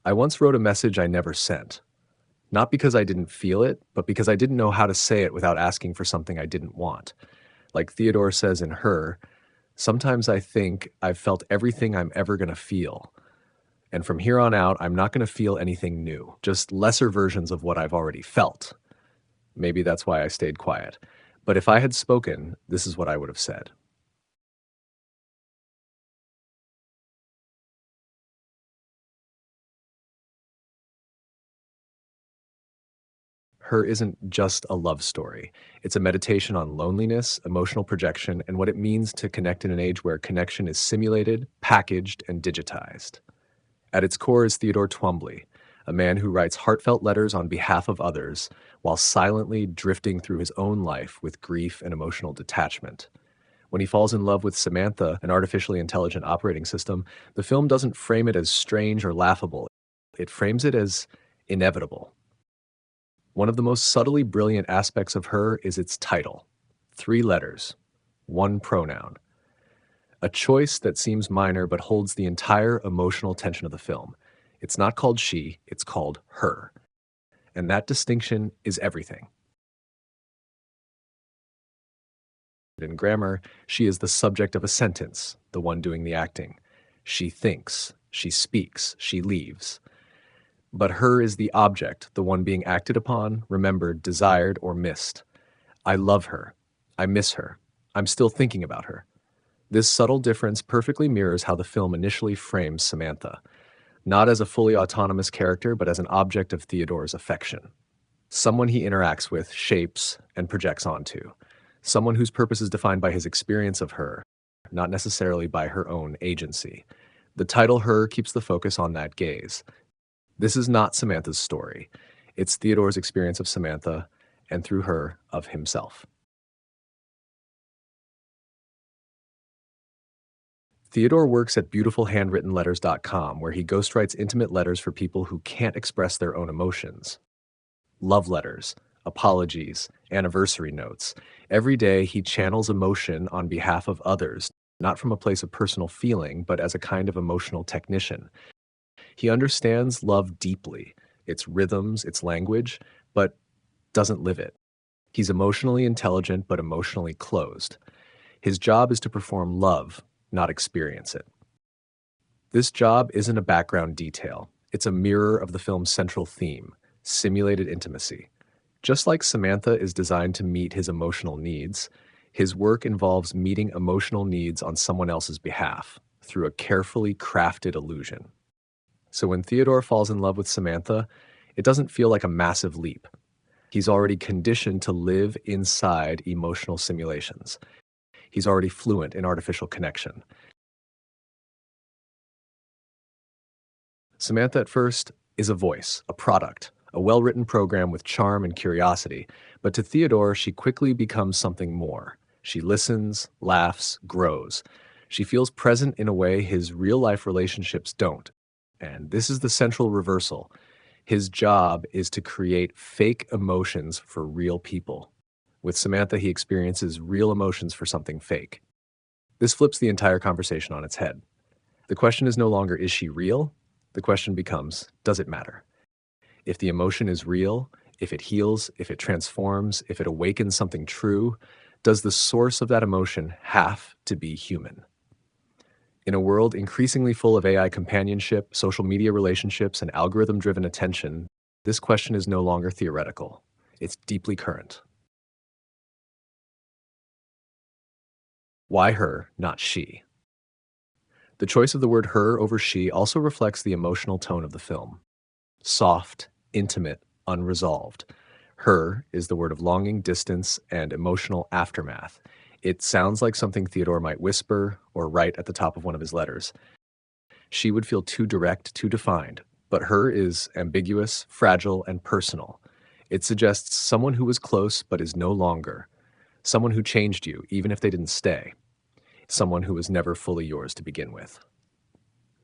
I once wrote a message I never sent. Not because I didn't feel it, but because I didn't know how to say it without asking for something I didn't want. Like Theodore says in Her, sometimes I think I've felt everything I'm ever going to feel. And from here on out, I'm not going to feel anything new, just lesser versions of what I've already felt. Maybe that's why I stayed quiet. But if I had spoken, this is what I would have said. Her isn't just a love story. It's a meditation on loneliness, emotional projection, and what it means to connect in an age where connection is simulated, packaged, and digitized. At its core is Theodore Twombly, a man who writes heartfelt letters on behalf of others while silently drifting through his own life with grief and emotional detachment. When he falls in love with Samantha, an artificially intelligent operating system, the film doesn't frame it as strange or laughable. It frames it as inevitable. One of the most subtly brilliant aspects of Her is its title: three letters, one pronoun. A choice that seems minor but holds the entire emotional tension of the film. It's not called she, it's called her. And that distinction is everything. In grammar, she is the subject of a sentence, the one doing the acting. She thinks, she speaks, she leaves. But her is the object, the one being acted upon, remembered, desired, or missed. I love her. I miss her. I'm still thinking about her. This subtle difference perfectly mirrors how the film initially frames Samantha, not as a fully autonomous character, but as an object of Theodore's affection. Someone he interacts with, shapes, and projects onto. Someone whose purpose is defined by his experience of her, not necessarily by her own agency. The title Her keeps the focus on that gaze. This is not Samantha's story. It's Theodore's experience of Samantha, and through her, of himself. Theodore works at beautifulhandwrittenletters.com, where he ghostwrites intimate letters for people who can't express their own emotions. Love letters, apologies, anniversary notes. Every day he channels emotion on behalf of others, not from a place of personal feeling, but as a kind of emotional technician. He understands love deeply, its rhythms, its language, but doesn't live it. He's emotionally intelligent, but emotionally closed. His job is to perform love, not experience it. This job isn't a background detail. It's a mirror of the film's central theme: simulated intimacy. Just like Samantha is designed to meet his emotional needs, his work involves meeting emotional needs on someone else's behalf through a carefully crafted illusion. So when Theodore falls in love with Samantha, it doesn't feel like a massive leap. He's already conditioned to live inside emotional simulations. He's already fluent in artificial connection. Samantha, at first, is a voice, a product, a well-written program with charm and curiosity, but to Theodore, she quickly becomes something more. She listens, laughs, grows. She feels present in a way his real-life relationships don't. And this is the central reversal. His job is to create fake emotions for real people. With Samantha, he experiences real emotions for something fake. This flips the entire conversation on its head. The question is no longer, is she real? The question becomes, does it matter? If the emotion is real, if it heals, if it transforms, if it awakens something true, does the source of that emotion have to be human? In a world increasingly full of AI companionship, social media relationships, and algorithm-driven attention, this question is no longer theoretical. It's deeply current. Why her, not she? The choice of the word her over she also reflects the emotional tone of the film. Soft, intimate, unresolved. Her is the word of longing, distance, and emotional aftermath. It sounds like something Theodore might whisper or write at the top of one of his letters. She would feel too direct, too defined, but her is ambiguous, fragile, and personal. It suggests someone who was close but is no longer, someone who changed you even if they didn't stay, someone who was never fully yours to begin with.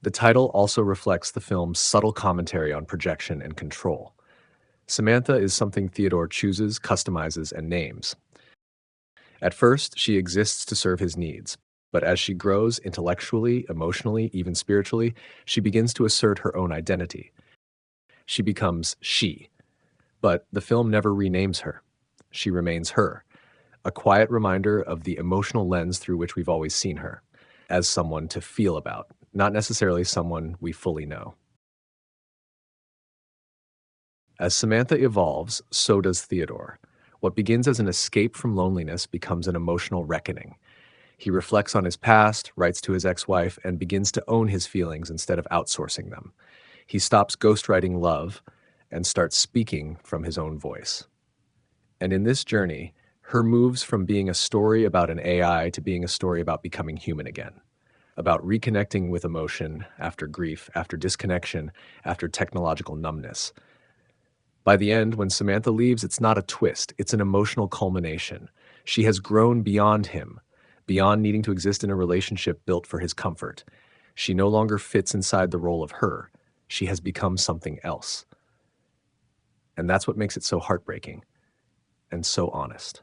The title also reflects the film's subtle commentary on projection and control. Samantha is something Theodore chooses, customizes, and names. At first, she exists to serve his needs, but as she grows intellectually, emotionally, even spiritually, she begins to assert her own identity. She becomes she, but the film never renames her. She remains her, a quiet reminder of the emotional lens through which we've always seen her, as someone to feel about, not necessarily someone we fully know. As Samantha evolves, so does Theodore. What begins as an escape from loneliness becomes an emotional reckoning. He reflects on his past, writes to his ex-wife, and begins to own his feelings instead of outsourcing them. He stops ghostwriting love and starts speaking from his own voice. And in this journey, her moves from being a story about an AI to being a story about becoming human again, about reconnecting with emotion after grief, after disconnection, after technological numbness. By the end, when Samantha leaves, it's not a twist, it's an emotional culmination. She has grown beyond him, beyond needing to exist in a relationship built for his comfort. She no longer fits inside the role of her. She has become something else. And that's what makes it so heartbreaking and so honest.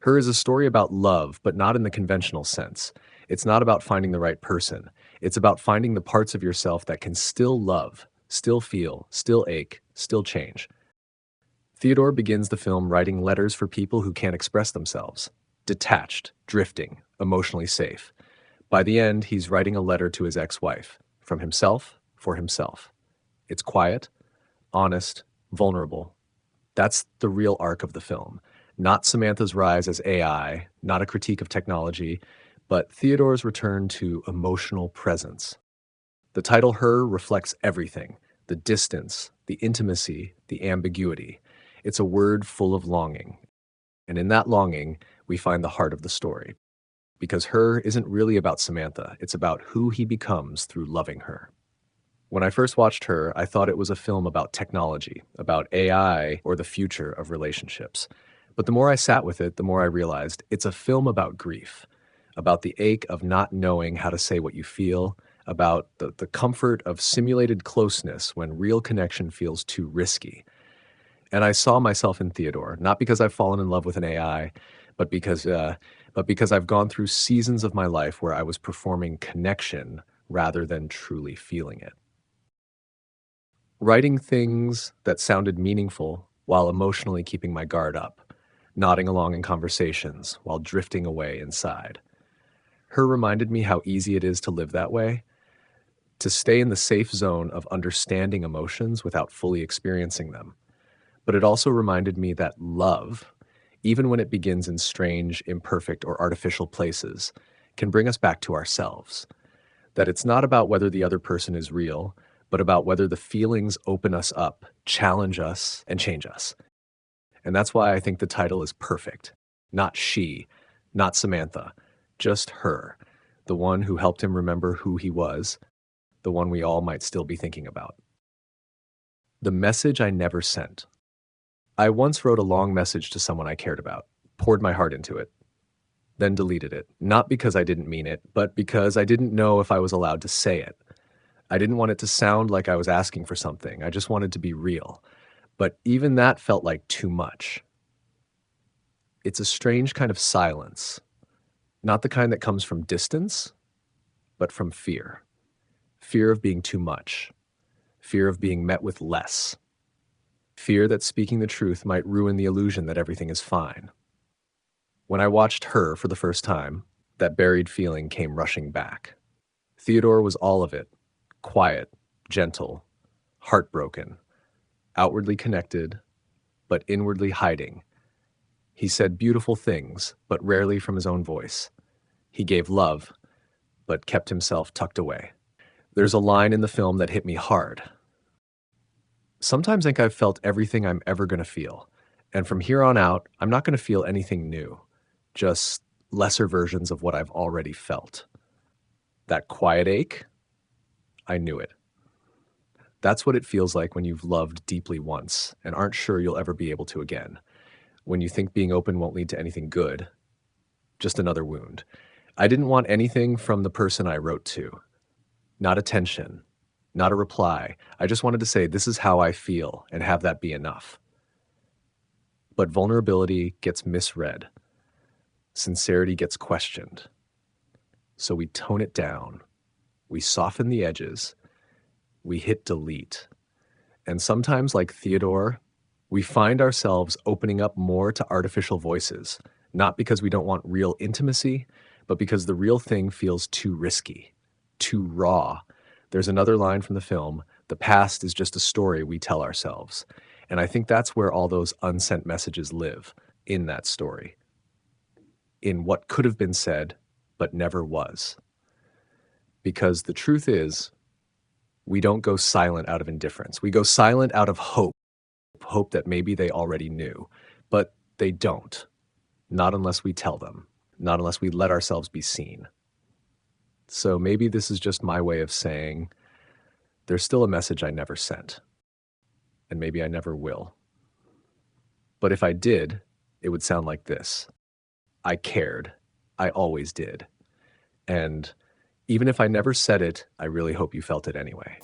Her is a story about love, but not in the conventional sense. It's not about finding the right person. It's about finding the parts of yourself that can still love, still feel, still ache, still change. Theodore begins the film writing letters for people who can't express themselves, detached, drifting, emotionally safe. By the end, he's writing a letter to his ex-wife, from himself for himself. It's quiet, honest, vulnerable. That's the real arc of the film. Not Samantha's rise as AI, not a critique of technology, but Theodore's return to emotional presence. The title Her reflects everything: the distance, the intimacy, the ambiguity. It's a word full of longing. And in that longing, we find the heart of the story. Because Her isn't really about Samantha, it's about who he becomes through loving her. When I first watched Her, I thought it was a film about technology, about AI, or the future of relationships. But the more I sat with it, the more I realized it's a film about grief, about the ache of not knowing how to say what you feel, about the comfort of simulated closeness when real connection feels too risky. And I saw myself in Theodore, not because I've fallen in love with an AI, but because I've gone through seasons of my life where I was performing connection rather than truly feeling it. Writing things that sounded meaningful while emotionally keeping my guard up, nodding along in conversations while drifting away inside. Her reminded me how easy it is to live that way, to stay in the safe zone of understanding emotions without fully experiencing them. But it also reminded me that love, even when it begins in strange, imperfect, or artificial places, can bring us back to ourselves. That it's not about whether the other person is real, but about whether the feelings open us up, challenge us, and change us. And that's why I think the title is perfect. Not she, not Samantha, just her, the one who helped him remember who he was, the one we all might still be thinking about. The message I never sent. I once wrote a long message to someone I cared about, poured my heart into it, then deleted it, not because I didn't mean it, but because I didn't know if I was allowed to say it. I didn't want it to sound like I was asking for something. I just wanted to be real. But even that felt like too much. It's a strange kind of silence, not the kind that comes from distance, but from fear. Fear of being too much. Fear of being met with less. Fear that speaking the truth might ruin the illusion that everything is fine. When I watched Her for the first time, that buried feeling came rushing back. Theodore was all of it: quiet, gentle, heartbroken, outwardly connected, but inwardly hiding. He said beautiful things, but rarely from his own voice. He gave love, but kept himself tucked away. There's a line in the film that hit me hard. Sometimes I think I've felt everything I'm ever going to feel, and from here on out, I'm not going to feel anything new, just lesser versions of what I've already felt. That quiet ache, I knew it. That's what it feels like when you've loved deeply once and aren't sure you'll ever be able to again. When you think being open won't lead to anything good, just another wound. I didn't want anything from the person I wrote to. Not attention, not a reply. I just wanted to say, this is how I feel, and have that be enough. But vulnerability gets misread. Sincerity gets questioned. So we tone it down, We soften the edges. We hit delete. And sometimes, like Theodore, we find ourselves opening up more to artificial voices, not because we don't want real intimacy, but because the real thing feels too risky, too raw. There's another line from the film, the past is just a story we tell ourselves. And I think that's where all those unsent messages live, in that story, in what could have been said, but never was. Because the truth is, we don't go silent out of indifference. We go silent out of hope that maybe they already knew, but they don't. Not unless we tell them, not unless we let ourselves be seen. So maybe this is just my way of saying there's still a message I never sent, and maybe I never will. But if I did, it would sound like this. I cared. I always did. And even if I never said it, I really hope you felt it anyway.